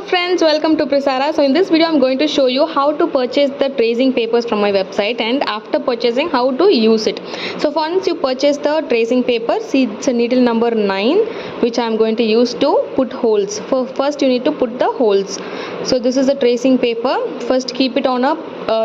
Hello friends, welcome to PRISARA'S. So in this video I'm going to show you how to purchase the tracing papers from my website, and after purchasing how to use it. So once you purchase the tracing paper, see it's a needle number 9 which I'm going to use to put holes. First you need to put the holes. So this is the tracing paper. First keep it on a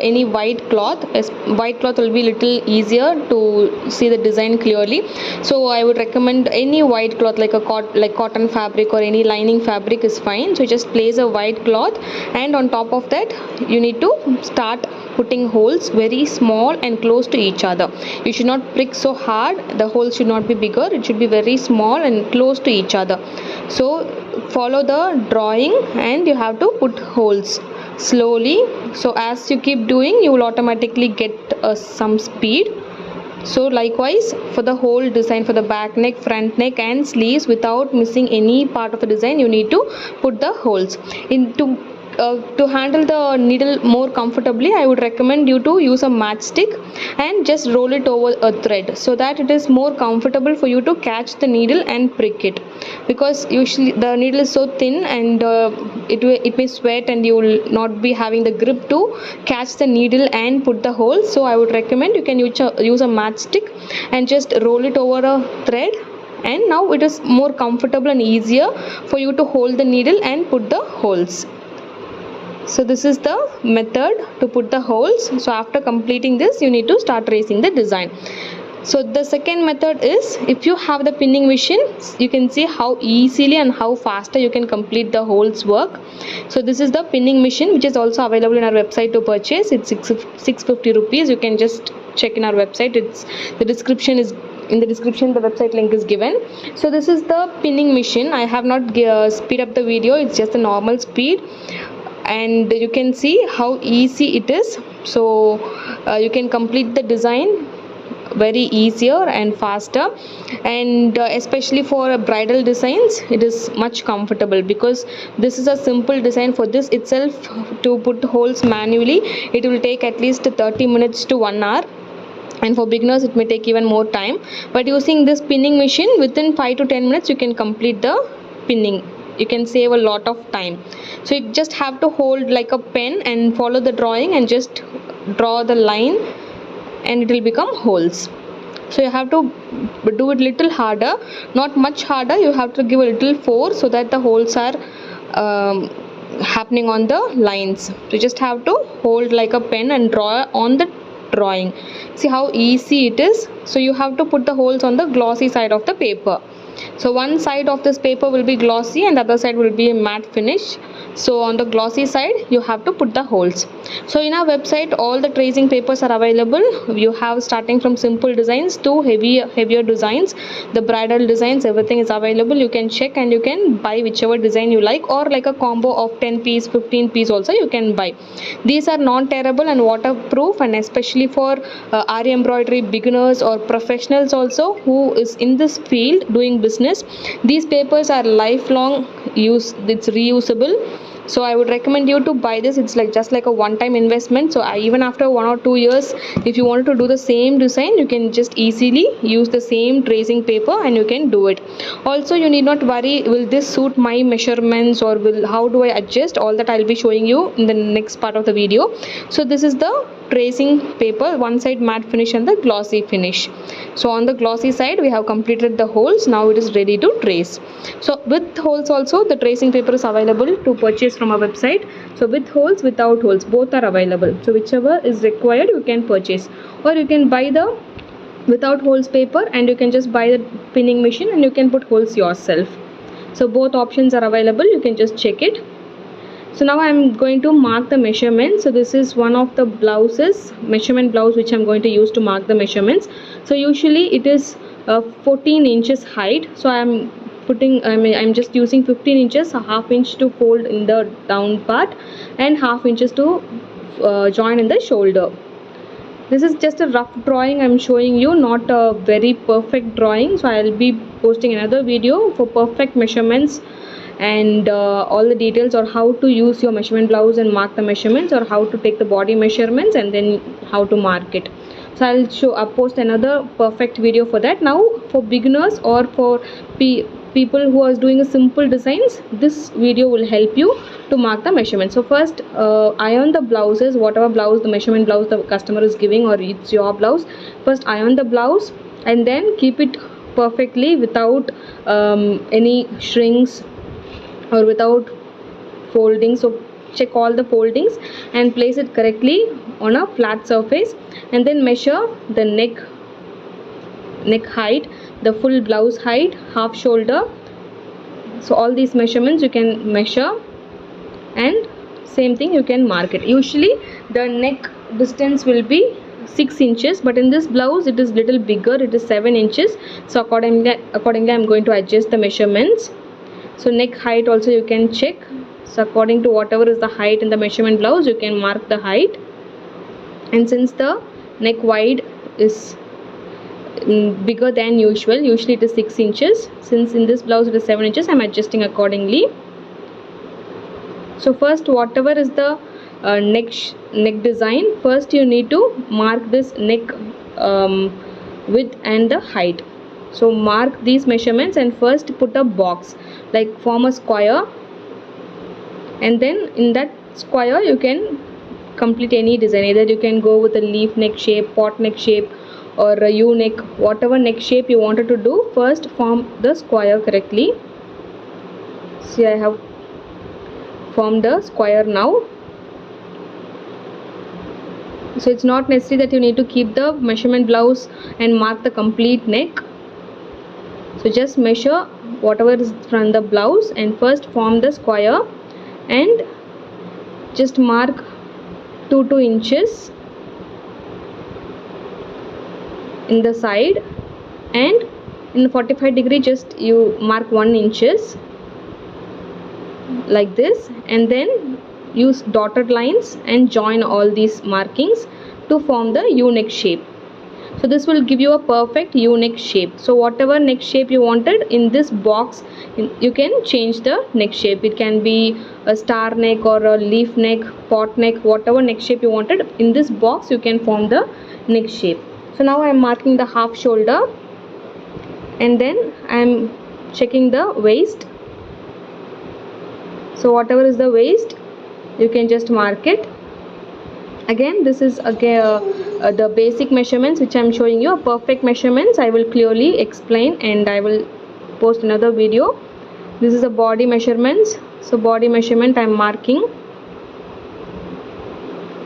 any white cloth. White cloth will be little easier to see the design clearly. So I would recommend any white cloth like cotton fabric or any lining fabric is fine. So just place a white cloth, and on top of that you need to start putting holes very small and close to each other. You should not prick so hard. The holes should not be bigger. It should be very small and close to each other. So follow the drawing and you have to put holes slowly. So as you keep doing, you will automatically get some speed. So likewise for the whole design, for the back neck, front neck and sleeves, without missing any part of the design, you need to put the holes. To handle the needle more comfortably, I would recommend you to use a matchstick and just roll it over a thread, so that it is more comfortable for you to catch the needle and prick it, because usually the needle is so thin and it may sweat and you will not be having the grip to catch the needle and put the hole. So I would recommend you can use a matchstick and just roll it over a thread, and now it is more comfortable and easier for you to hold the needle and put the holes. So this is the method to put the holes. So after completing this, you need to start tracing the design. So the second method is, if you have the pinning machine, you can see how easily and how faster you can complete the holes work. So this is the pinning machine, which is also available in our website to purchase. It's 650 rupees. You can just check in our website. The description the website link is given. So this is the pinning machine. I have not speed up the video. It's just the normal speed, and you can see how easy it is. So you can complete the design very easier and faster, and especially for bridal designs it is much comfortable, because this is a simple design. For this itself, to put holes manually, it will take at least 30 minutes to 1 hour, and for beginners it may take even more time. But using this pinning machine, within 5 to 10 minutes you can complete the pinning. You can save a lot of time. So you just have to hold like a pen and follow the drawing and just draw the line, and it will become holes. So you have to do it little harder, not much harder. You have to give a little force so that the holes are happening on the lines. So you just have to hold like a pen and draw on the drawing. See how easy it is. So you have to put the holes on the glossy side of the paper. So one side of this paper will be glossy and the other side will be a matte finish. So on the glossy side you have to put the holes. So in our website all the tracing papers are available. You have starting from simple designs to heavier designs, the bridal designs, everything is available. You can check and you can buy whichever design you like, or like a combo of 10 piece 15 piece also you can buy. These are non-tearable and waterproof, and especially for Aari embroidery beginners or professionals also who is in this field doing business, these papers are lifelong use. It's reusable. So I would recommend you to buy this. It's like just like a one-time investment. So even after 1 or 2 years, if you wanted to do the same design, you can just easily use the same tracing paper and you can do it. Also, you need not worry, will this suit my measurements, or how do I adjust? All that I'll be showing you in the next part of the video. So this is the tracing paper, one side matte finish and the glossy finish. So on the glossy side we have completed the holes. Now it is ready to trace. So with holes also, the tracing paper is available to purchase from our website. So with holes, without holes, both are available. So whichever is required you can purchase, or you can buy the without holes paper and you can just buy the pinning machine and you can put holes yourself. So both options are available. You can just check it. So now I am going to mark the measurements. So this is one of the blouses, measurement blouse, which I am going to use to mark the measurements. So usually it is 14 inches height. So I'm just using 15 inches, a half inch to fold in the down part and half inches to join in the shoulder. This is just a rough drawing I'm showing you, not a very perfect drawing. So I'll be posting another video for perfect measurements and all the details, or how to use your measurement blouse and mark the measurements, or how to take the body measurements and then how to mark it. So I'll post another perfect video for that. Now for beginners or for people who are doing a simple designs, this video will help you to mark the measurement. So first iron the blouses, whatever blouse, the measurement blouse the customer is giving, or it's your blouse. First iron the blouse and then keep it perfectly without any shrinks or without folding. So check all the foldings and place it correctly on a flat surface, and then measure the neck height, the full blouse height, half shoulder. So all these measurements you can measure, and same thing you can mark it. Usually the neck distance will be 6 inches, but in this blouse it is little bigger, it is 7 inches. So accordingly I'm going to adjust the measurements. So neck height also you can check. So according to whatever is the height in the measurement blouse, you can mark the height. And since the neck wide is bigger than usual, usually it is 6 inches, since in this blouse it is 7 inches, I am adjusting accordingly. So first, whatever is the neck design, first you need to mark this neck width and the height. So mark these measurements and first put a box, like form a square, and then in that square you can complete any design. Either you can go with a leaf neck shape, pot neck shape, or a U neck, whatever neck shape you wanted to do. First form the square correctly. See, I have formed the square now. So it's not necessary that you need to keep the measurement blouse and mark the complete neck. So just measure whatever is from the blouse and first form the square, and just mark 2 inches in the side, and in 45 degree just you mark 1 inches like this, and then use dotted lines and join all these markings to form the U neck shape. So this will give you a perfect U neck shape. So whatever neck shape you wanted in this box, you can change the neck shape. It can be a star neck or a leaf neck, pot neck, whatever neck shape you wanted. In this box you can form the neck shape. So now I am marking the half shoulder, and then I am checking the waist. So whatever is the waist, you can just mark it. Again, this is the basic measurements which I am showing you. Perfect measurements I will clearly explain, and I will post another video. This is the body measurements. So body measurement I am marking.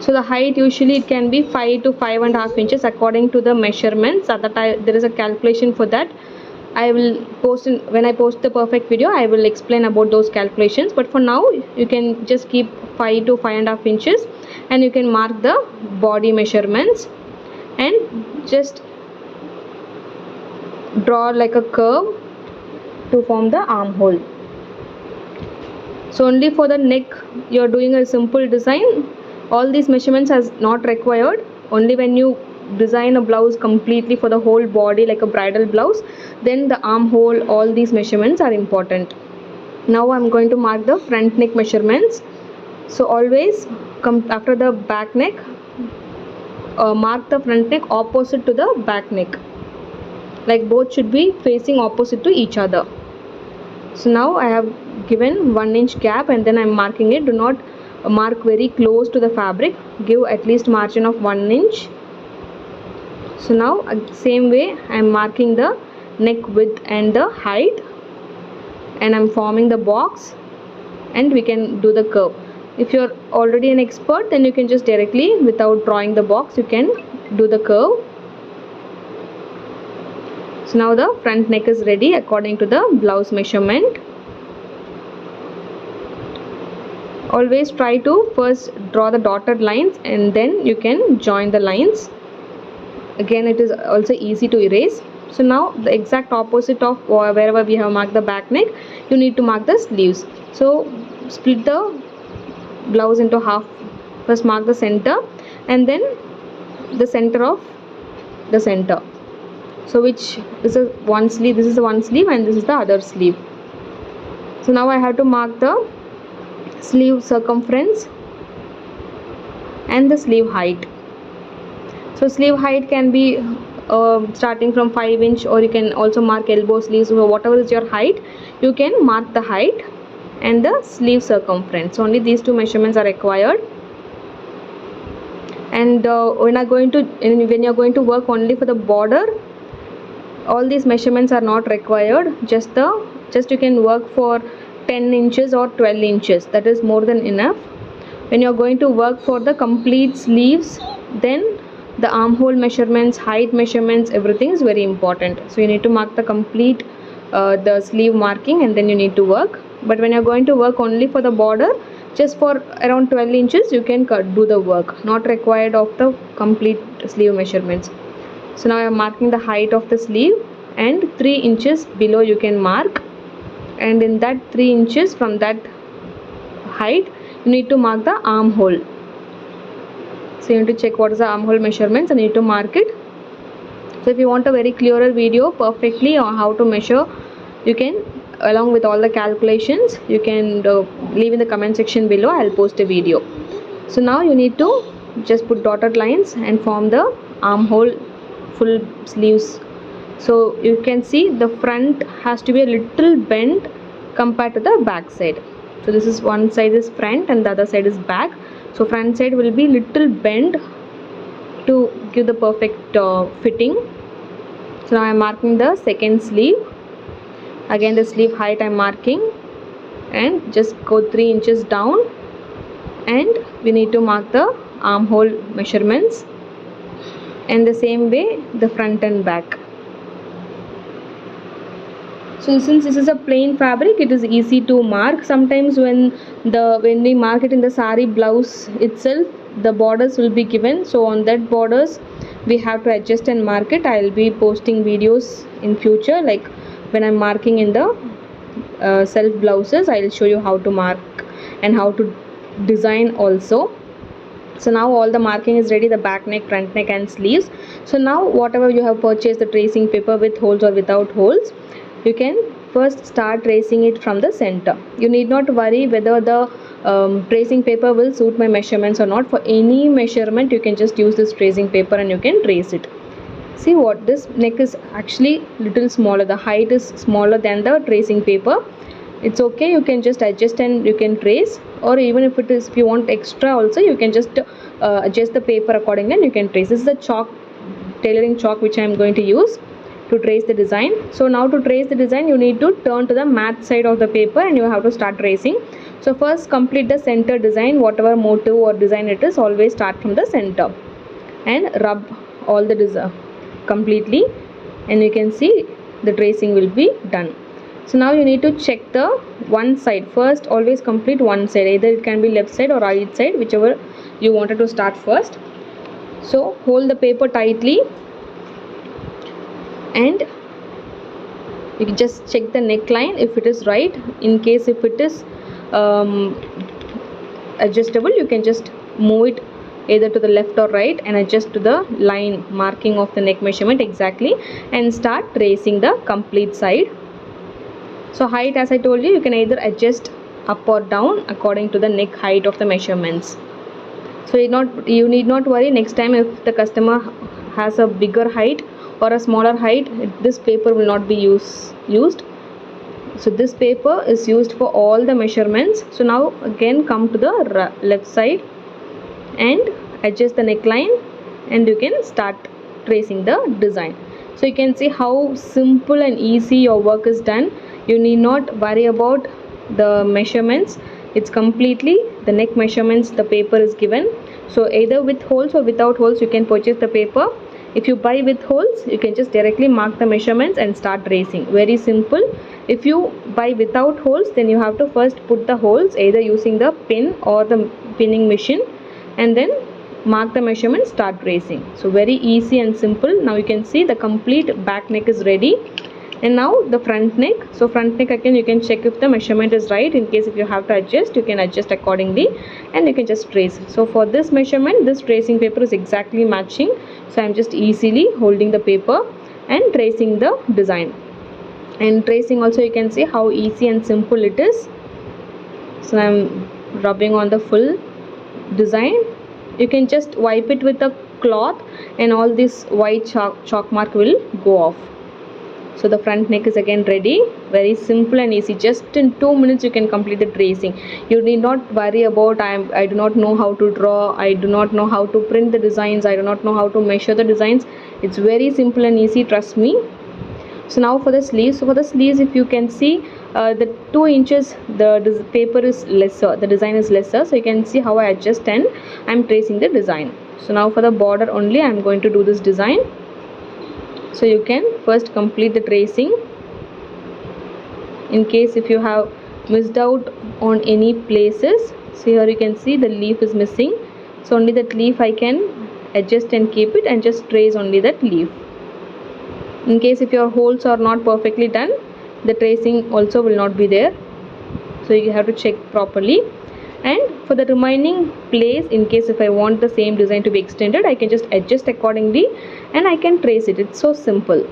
So the height usually it can be 5 to 5.5 inches according to the measurements. At that there is a calculation for that. I will post when I post the perfect video, I will explain about those calculations. But for now, you can just keep 5 to 5.5 inches, and you can mark the body measurements and just draw like a curve to form the armhole. So only for the neck you are doing a simple design. All these measurements are not required. Only when you design a blouse completely for the whole body like a bridal blouse, then the armhole, all these measurements are important. Now I am going to mark the front neck measurements. So always come after the back neck, mark the front neck opposite to the back neck, like both should be facing opposite to each other. So now I have given 1 inch gap, and then I am marking it. Do not mark very close to the fabric, give at least margin of 1 inch. So now same way I am marking the neck width and the height, and I am forming the box, and we can do the curve. If you are already an expert, then you can just directly, without drawing the box, you can do the curve. So now the front neck is ready according to the blouse measurement. Always try to first draw the dotted lines, and then you can join the lines. Again, it is also easy to erase. So now the exact opposite of wherever we have marked the back neck, you need to mark the sleeves. So split the blouse into half. First mark the center, and then the center of the center. So this is one sleeve, this is one sleeve, and this is the other sleeve. So now I have to mark the sleeve circumference and the sleeve height. So sleeve height can be starting from 5 inch, or you can also mark elbow sleeves, or whatever is your height, you can mark the height and the sleeve circumference. Only these two measurements are required. And when you're going to work only for the border, all these measurements are not required. Just you can work for 10 inches or 12 inches, that is more than enough. When you're going to work for the complete sleeves, then the armhole measurements, height measurements, everything is very important. So you need to mark the complete the sleeve marking, and then you need to work. But when you're going to work only for the border, just for around 12 inches you can do the work, not required of the complete sleeve measurements. So now I am marking the height of the sleeve, and 3 inches below you can mark, and in that 3 inches from that height you need to mark the armhole. So you need to check what is the armhole measurements and you need to mark it. So if you want a very clearer video perfectly on how to measure, you can, along with all the calculations, you can leave in the comment section below. I'll post a video. So now you need to just put dotted lines and form the armhole full sleeves. So you can see the front has to be a little bent compared to the back side. So this is one side is front and the other side is back. So front side will be little bent to give the perfect fitting. So now I am marking the second sleeve. Again the sleeve height I am marking, and just go 3 inches down, and we need to mark the armhole measurements, and the same way the front and back. So since this is a plain fabric, it is easy to mark. Sometimes when we mark it in the sari blouse itself, the borders will be given, so on that borders we have to adjust and mark it. I will be posting videos in future, like when I'm marking in the self blouses, I will show you how to mark and how to design also. So now all the marking is ready, the back neck, front neck and sleeves. So now whatever you have purchased, the tracing paper with holes or without holes, you can first start tracing it from the center. You need not worry whether the tracing paper will suit my measurements or not. For any measurement you can just use this tracing paper and you can trace it. See what, this neck is actually little smaller, the height is smaller than the tracing paper. It's okay, you can just adjust and you can trace, or even if you want extra also, you can just adjust the paper accordingly and you can trace. This is the chalk, tailoring chalk, which I am going to use to trace the design. So now to trace the design, you need to turn to the matte side of the paper and you have to start tracing. So first complete the center design, whatever motive or design it is, always start from the center and rub all the design completely, and you can see the tracing will be done. So now you need to check the one side first. Always complete one side, either it can be left side or right side, whichever you wanted to start first. So hold the paper tightly and you can just check the neckline if it is right. In case if it is adjustable, you can just move it either to the left or right and adjust to the line marking of the neck measurement exactly, and start tracing the complete side. So height, as I told you, you can either adjust up or down according to the neck height of the measurements. So you need not worry next time if the customer has a bigger height or a smaller height, this paper will not be used. So this paper is used for all the measurements. So now again come to the left side and adjust the neckline and you can start tracing the design. So you can see how simple and easy your work is done. You need not worry about the measurements. It's completely the neck measurements, the paper is given. So either with holes or without holes you can purchase the paper. If you buy with holes, you can just directly mark the measurements and start tracing. Very simple. If you buy without holes, then you have to first put the holes either using the pin or the pinning machine, and then mark the measurement, start tracing. So very easy and simple. Now you can see the complete back neck is ready. And now the front neck. So front neck, again you can check if the measurement is right. In case if you have to adjust, you can adjust accordingly and you can just trace. So for this measurement, this tracing paper is exactly matching. So I am just easily holding the paper and tracing the design. And tracing also you can see how easy and simple it is. So I am rubbing on the full design. You can just wipe it with a cloth and all this white chalk mark will go off. So the front neck is again ready. Very simple and easy. Just in 2 minutes you can complete the tracing. You need not worry about I do not know how to draw, I do not know how to print the designs, I do not know how to measure the designs. It's very simple and easy, trust me. So now for the sleeves. So for the sleeves, if you can see the 2 inches the paper is lesser, the design is lesser, so you can see how I adjust and I'm tracing the design. So now for the border only I'm going to do this design. So you can first complete the tracing. In case if you have missed out on any places, so here you can see the leaf is missing, so only that leaf I can adjust and keep it and just trace only that leaf. In case if your holes are not perfectly done, the tracing also will not be there, so you have to check properly. And for the remaining place, in case if I want the same design to be extended, I can just adjust accordingly and I can trace it. It's so simple.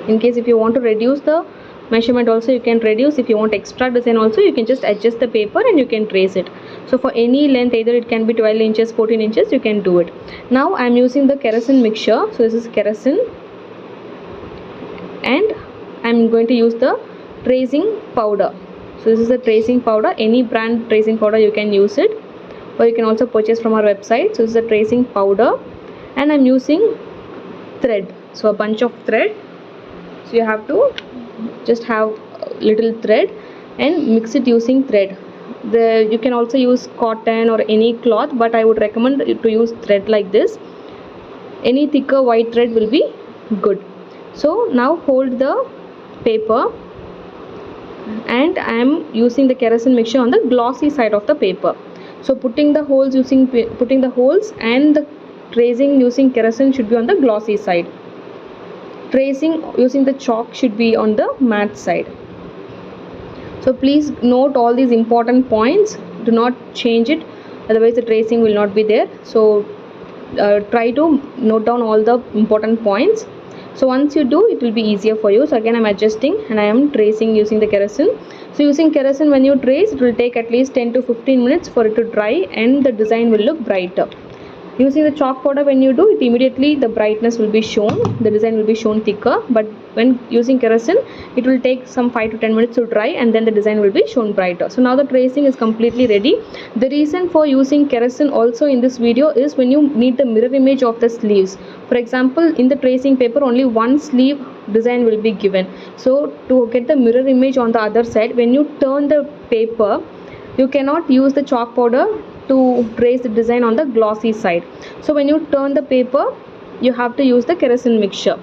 In case if you want to reduce the measurement also, you can reduce. If you want extra design also, you can just adjust the paper and you can trace it. So for any length, either it can be 12 inches 14 inches, you can do it. Now I am using the kerosene mixture. So this is kerosene and I am going to use the tracing powder. So this is the tracing powder. Any brand tracing powder you can use it, or you can also purchase from our website. So this is the tracing powder and I'm using thread, so a bunch of thread. So you have to just have little thread and mix it using thread. You can also use cotton or any cloth, but I would recommend to use thread like this. Any thicker white thread will be good. So now hold the paper and I am using the kerosene mixture on the glossy side of the paper. So putting the holes and the tracing using kerosene should be on the glossy side. Tracing using the chalk should be on the matte side. So please note all these important points. Do not change it, otherwise the tracing will not be there. So try to note down all the important points. So once you do, it will be easier for you. So again I'm adjusting and I am tracing using the kerosene. So using kerosene, when you trace, it will take at least 10 to 15 minutes for it to dry and the design will look brighter. Using the chalk powder, when you do it, immediately the brightness will be shown, the design will be shown thicker. But when using kerosene, it will take some 5 to 10 minutes to dry and then the design will be shown brighter. So now the tracing is completely ready. The reason for using kerosene also in this video is when you need the mirror image of the sleeves. For example, in the tracing paper only one sleeve design will be given. So to get the mirror image on the other side, when you turn the paper, you cannot use the chalk powder to trace the design on the glossy side. So when you turn the paper, you have to use the kerosene mixture.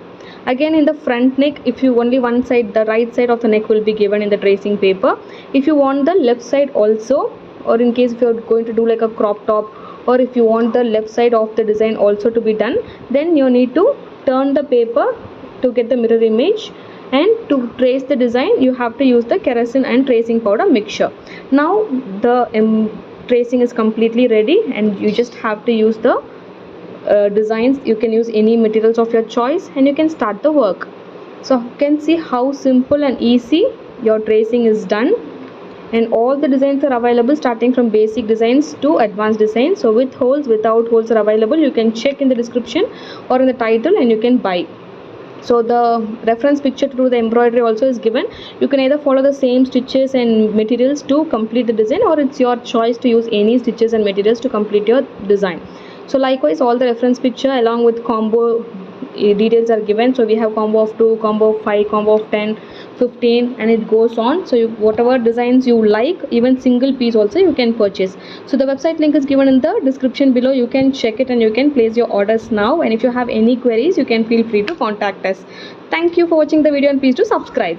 Again, in the front neck, if you only one side, the right side of the neck will be given in the tracing paper. If you want the left side also, or in case if you are going to do like a crop top, or if you want the left side of the design also to be done, then you need to turn the paper to get the mirror image, and to trace the design you have to use the kerosene and tracing powder mixture. Now the tracing is completely ready and you just have to use the designs. You can use any materials of your choice and you can start the work. So you can see how simple and easy your tracing is done, and all the designs are available starting from basic designs to advanced designs. So with holes, without holes are available. You can check in the description or in the title and you can buy. So the reference picture to do the embroidery also is given. You can either follow the same stitches and materials to complete the design, or it's your choice to use any stitches and materials to complete your design. So likewise, all the reference picture along with combo details are given. So we have combo of 2, combo of 5, combo of 10, 15, and it goes on. So whatever designs you like, even single piece also you can purchase. So the website link is given in the description below. You can check it and you can place your orders now, and if you have any queries, you can feel free to contact us. Thank you for watching the video and please do subscribe.